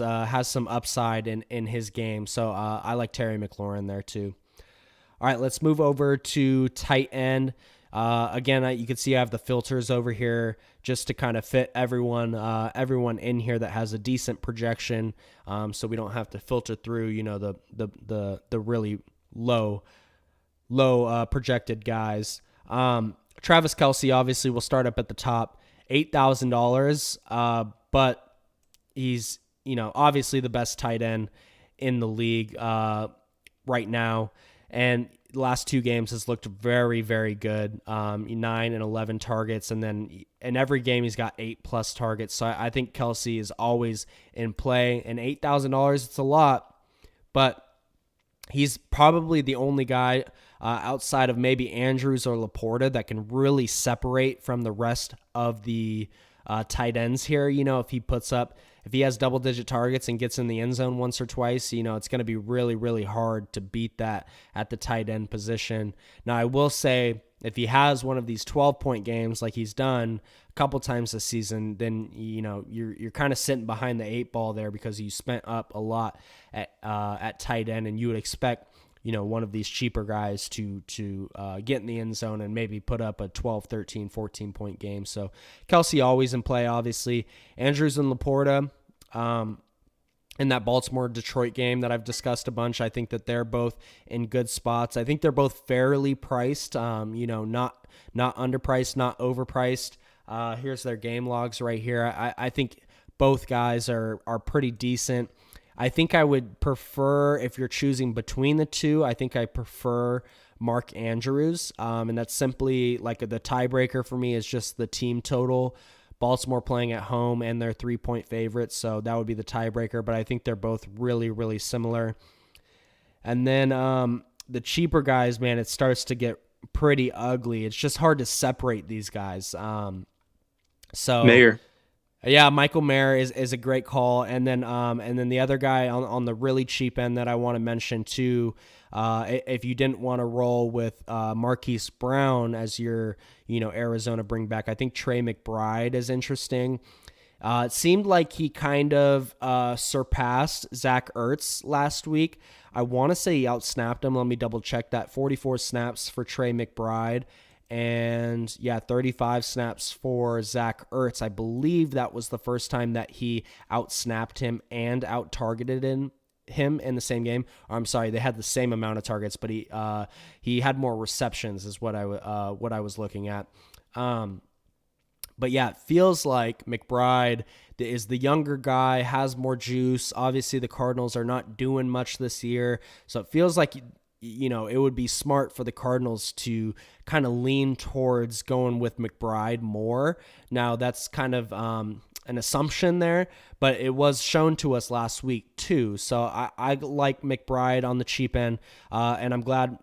some upside in his game. So I like Terry McLaurin there too. All right, let's move over to tight end. Again, you can see I have the filters over here just to kind of fit everyone in here that has a decent projection, so we don't have to filter through the really low projected guys. Travis Kelce obviously will start up at the top, $8,000, but he's obviously the best tight end in the league right now, and the last 2 games has looked very, very good. 9 and 11 targets, and then in every game he's got 8 plus targets. So I think Kelce is always in play, and $8,000, it's a lot, but he's probably the only guy outside of maybe Andrews or Laporta that can really separate from the rest of the tight ends here. If he has double-digit targets and gets in the end zone once or twice, it's going to be really, really hard to beat that at the tight end position. Now, I will say if he has one of these 12-point games like he's done a couple times this season, then you're kind of sitting behind the 8 ball there because you spent up a lot at tight end, and you would expect one of these cheaper guys to get in the end zone and maybe put up a 12, 13, 14-point game. So Kelce always in play, obviously. Andrews and Laporta in that Baltimore-Detroit game that I've discussed a bunch, I think that they're both in good spots. I think they're both fairly priced, not underpriced, not overpriced. Here's their game logs right here. I think both guys are pretty decent. I think I would prefer, if you're choosing between the two, I think I prefer Mark Andrews. And that's simply like the tiebreaker for me is just the team total. Baltimore playing at home and they're 3-point favorites. So that would be the tiebreaker, but I think they're both really, really similar. And then the cheaper guys, man, it starts to get pretty ugly. It's just hard to separate these guys. Mayor. Yeah, Michael Mayer is a great call, and then the other guy on the really cheap end that I want to mention too, if you didn't want to roll with Marquise Brown as your Arizona bring back, I think Trey McBride is interesting. It seemed like he kind of surpassed Zach Ertz last week. I want to say he outsnapped him. Let me double check that. 44 snaps for Trey McBride. And yeah, 35 snaps for Zach Ertz. I believe that was the first time that he outsnapped him and out-targeted him in the same game. Or, I'm sorry, they had the same amount of targets, but he had more receptions is what I was looking at. But yeah, it feels like McBride is the younger guy, has more juice. Obviously, the Cardinals are not doing much this year, so it feels like it would be smart for the Cardinals to kind of lean towards going with McBride more. Now, that's kind of an assumption there, but it was shown to us last week too. So I like McBride on the cheap end, and I'm glad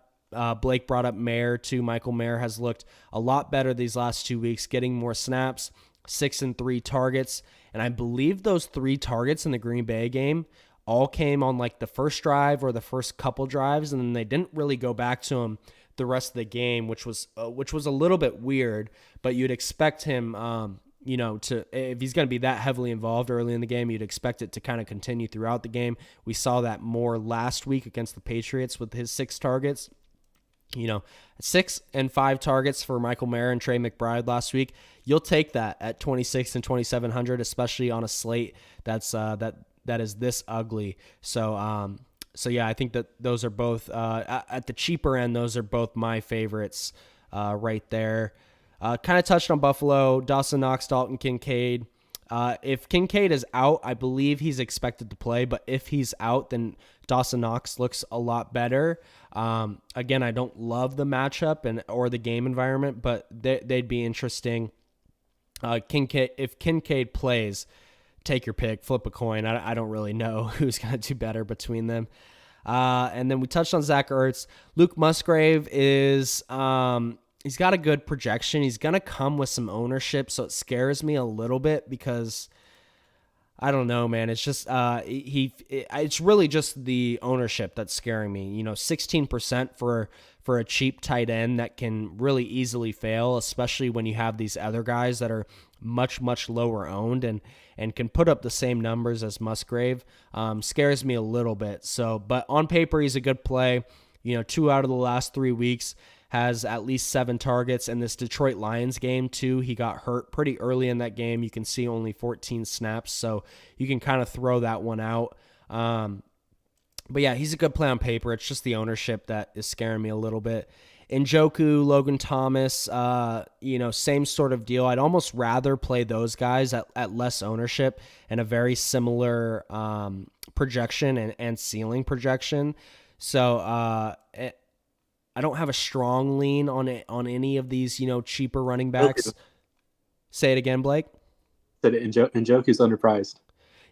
Blake brought up Mayer too. Michael Mayer has looked a lot better these last 2 weeks, getting more snaps, 6 and 3 targets. And I believe those 3 targets in the Green Bay game all came on like the first drive or the first couple drives, and then they didn't really go back to him the rest of the game, which was a little bit weird. But you'd expect him, to, if he's going to be that heavily involved early in the game, you'd expect it to kind of continue throughout the game. We saw that more last week against the Patriots with his 6 targets. 6 and 5 targets for Michael Mayer and Trey McBride last week. You'll take that at 26 and 2,700, especially on a slate that is this ugly. So yeah, I think that those are both at the cheaper end. Those are both my favorites right there. Kind of touched on Buffalo, Dawson Knox, Dalton Kincaid. If Kincaid is out, I believe he's expected to play, but if he's out, then Dawson Knox looks a lot better. Again, I don't love the matchup or the game environment, but they'd be interesting. If Kincaid plays, take your pick, flip a coin. I don't really know who's going to do better between them. And then we touched on Zach Ertz. Luke Musgrave is he's got a good projection. He's going to come with some ownership, so it scares me a little bit because I don't know, man. It's just it's really just the ownership that's scaring me. 16% for a cheap tight end that can really easily fail, especially when you have these other guys that are much, much lower owned and can put up the same numbers as Musgrave. Scares me a little bit. So, but on paper, he's a good play. 2 out of the last 3 weeks has at least 7 targets. And this Detroit Lions game too, he got hurt pretty early in that game. You can see only 14 snaps, so you can kind of throw that one out. But yeah, he's a good play on paper. It's just the ownership that is scaring me a little bit. Njoku, Logan Thomas, same sort of deal. I'd almost rather play those guys at less ownership and a very similar projection and ceiling projection. So I don't have a strong lean on any of these, cheaper running backs. Say it again, Blake. Said Njoku's underpriced.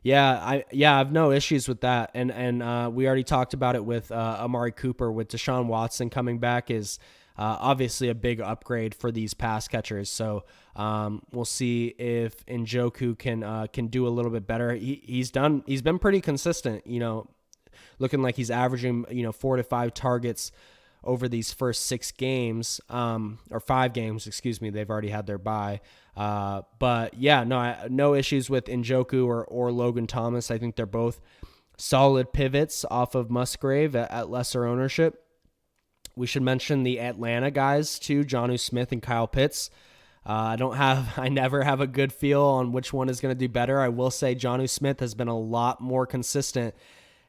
Yeah, I have no issues with that, and we already talked about it with Amari Cooper. With Deshaun Watson coming back is obviously a big upgrade for these pass catchers. So we'll see if Njoku can do a little bit better. He's been pretty consistent. Looking like he's averaging 4 to 5 targets over these first 6 games, or 5 games, excuse me. They've already had their bye. But yeah, no issues with Njoku or Logan Thomas. I think they're both solid pivots off of Musgrave at lesser ownership. We should mention the Atlanta guys too, Jonnu Smith and Kyle Pitts. I never have a good feel on which one is going to do better. I will say Jonnu Smith has been a lot more consistent,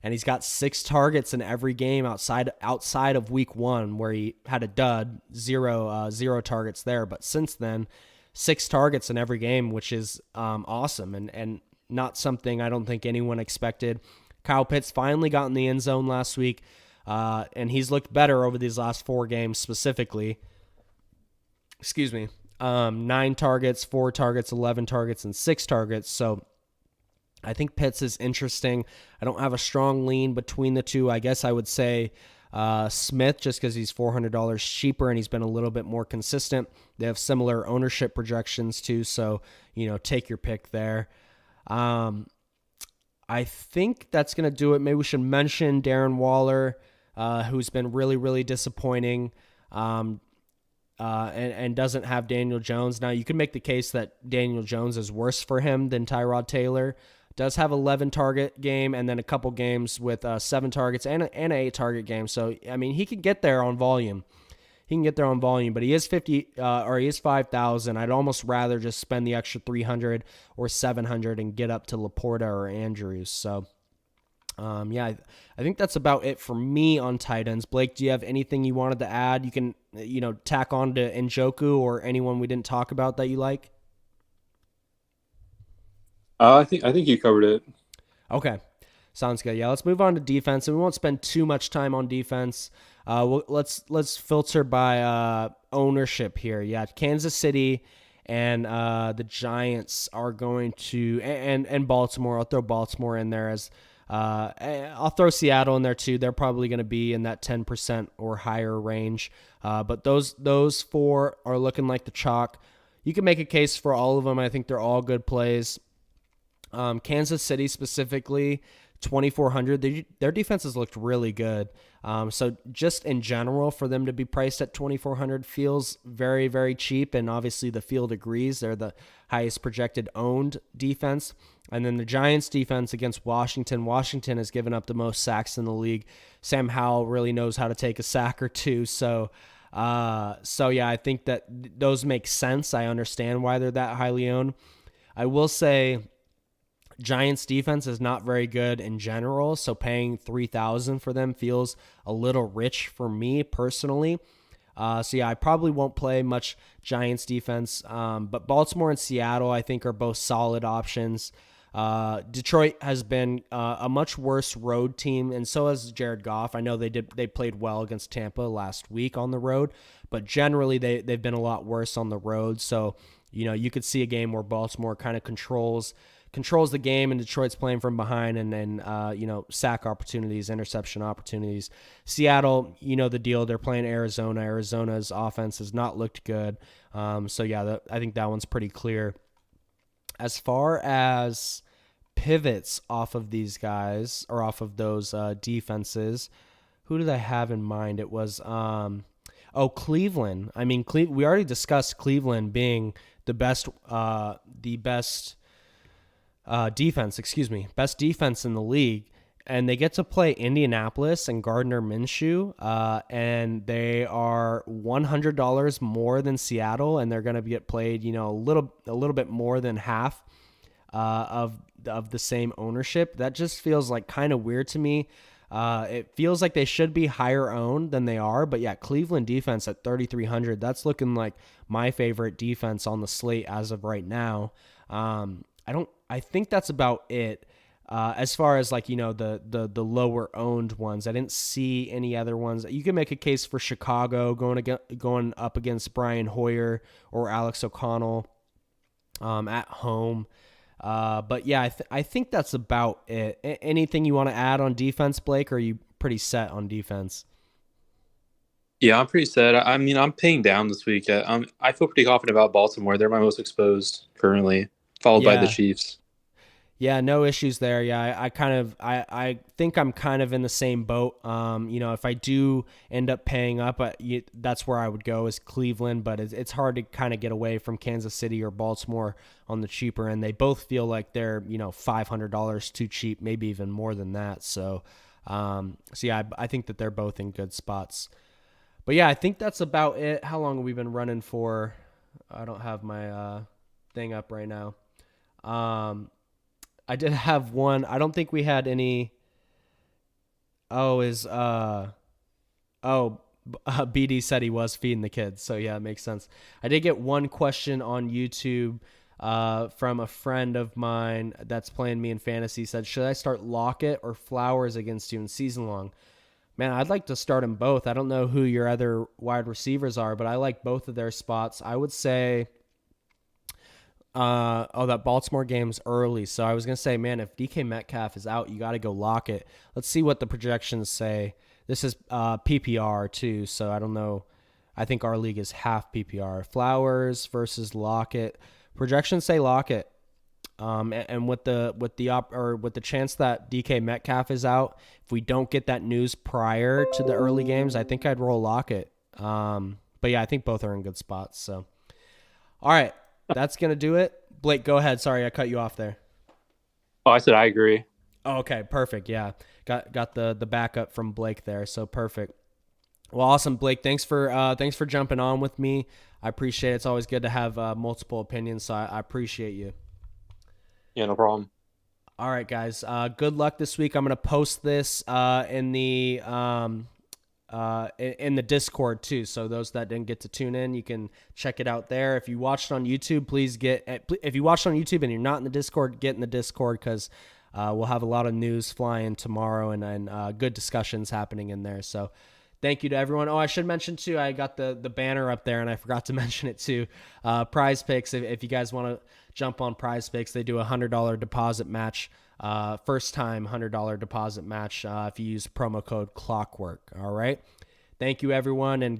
and he's got 6 targets in every game outside of week 1 where he had a dud, zero targets there. But since then, 6 targets in every game, which is awesome and not something I don't think anyone expected. Kyle Pitts finally got in the end zone last week, and he's looked better over these last 4 games specifically. Excuse me. 9 targets, 4 targets, 11 targets, and 6 targets. So I think Pitts is interesting. I don't have a strong lean between the two. I guess I would say Smith, just because he's $400 cheaper and he's been a little bit more consistent. They have similar ownership projections too, so take your pick there. I think that's going to do it. Maybe we should mention Darren Waller, who's been really, really disappointing, and doesn't have Daniel Jones. Now, you could make the case that Daniel Jones is worse for him than Tyrod Taylor. Does have 11 target game and then a couple games with 7 targets and an 8 target game. So, I mean, he can get there on volume. But he is 5,000. I'd almost rather just spend the extra 300 or 700 and get up to Laporta or Andrews. So, Yeah, I think that's about it for me on tight ends. Blake, do you have anything you wanted to add? You can, tack on to Njoku or anyone we didn't talk about that you like. I think you covered it. Okay, sounds good. Yeah, let's move on to defense, and we won't spend too much time on defense. Let's filter by ownership here. Yeah, Kansas City and the Giants are going to, and Baltimore. I'll throw Baltimore in there as. I'll throw Seattle in there too. They're probably going to be in that 10% or higher range. But those four are looking like the chalk. You can make a case for all of them. I think they're all good plays. Kansas City specifically, 2,400. Their defense has looked really good. So just in general, for them to be priced at 2,400 feels very, very cheap. And obviously the field agrees. They're the highest projected owned defense. And then the Giants defense against Washington. Washington has given up the most sacks in the league. Sam Howell really knows how to take a sack or two. So yeah, I think that those make sense. I understand why they're that highly owned. I will say Giants defense is not very good in general, so paying $3,000 for them feels a little rich for me personally. So yeah, I probably won't play much Giants defense, but Baltimore and Seattle I think are both solid options. Detroit has been a much worse road team, and so has Jared Goff. I know they played well against Tampa last week on the road, but generally they've been a lot worse on the road. So you could see a game where Baltimore kind of controls the game, and Detroit's playing from behind, and then sack opportunities, interception opportunities. Seattle, the deal. They're playing Arizona. Arizona's offense has not looked good. So yeah, I think that one's pretty clear. As far as pivots off of these guys or off of those defenses, who did I have in mind? It was Cleveland. I mean, we already discussed Cleveland being the best best defense in the league, and they get to play Indianapolis and Gardner Minshew, and they are $100 more than Seattle, and they're going to get played, a little bit more than half of the same ownership. That just feels like kind of weird to me. It feels like they should be higher owned than they are, but yeah, Cleveland defense at 3,300. That's looking like my favorite defense on the slate as of right now. I think that's about it. As far as the lower owned ones, I didn't see any other ones. You can make a case for Chicago going up against Brian Hoyer or Alex O'Connell at home. But yeah, I think that's about it. Anything you want to add on defense, Blake, or are you pretty set on defense? Yeah, I'm pretty set. I mean, I'm paying down this week. I feel pretty confident about Baltimore. They're my most exposed currently, followed by the Yeah. Chiefs. Yeah, no issues there. Yeah, I think I'm kind of in the same boat. If I do end up paying up, that's where I would go is Cleveland, but it's hard to kind of get away from Kansas City or Baltimore on the cheaper end. They both feel like they're, $500 too cheap, maybe even more than that. So yeah, I think that they're both in good spots. But yeah, I think that's about it. How long have we been running for? I don't have my thing up right now. I did have one. I don't think we had any. BD said he was feeding the kids. So yeah, it makes sense. I did get one question on YouTube from a friend of mine that's playing me in fantasy. He said, should I start Lockett or Flowers against you in season long? Man, I'd like to start them both. I don't know who your other wide receivers are, but I like both of their spots. I would say that Baltimore game's early. So I was going to say, man, if DK Metcalf is out, you got to go Lockett. Let's see what the projections say. This is PPR too, so I don't know. I think our league is half PPR. Flowers versus Lockett. Projections say Lockett. And with the chance that DK Metcalf is out, if we don't get that news prior to the early games, I think I'd roll Lockett. But yeah, I think both are in good spots. So, all right, that's gonna do it. Blake, go ahead. Sorry, I cut you off there. Oh, I said I agree. Oh, okay, perfect. Yeah, got the backup from Blake there. So perfect. Well, awesome, Blake. Thanks for jumping on with me. I appreciate it. It's always good to have multiple opinions. So I appreciate you. Yeah, no problem. All right, guys. Good luck this week. I'm gonna post this in the Discord too. So those that didn't get to tune in, you can check it out there. If you watched on YouTube, if you watched on YouTube and you're not in the Discord, get in the Discord because we'll have a lot of news flying tomorrow and good discussions happening in there. So thank you to everyone. Oh, I should mention too, I got the banner up there and I forgot to mention it too. Prize Picks. If you guys want to jump on Prize Picks, they do a $100 deposit match. First time $100 deposit match if you use promo code Clockwork. All right. Thank you, everyone, and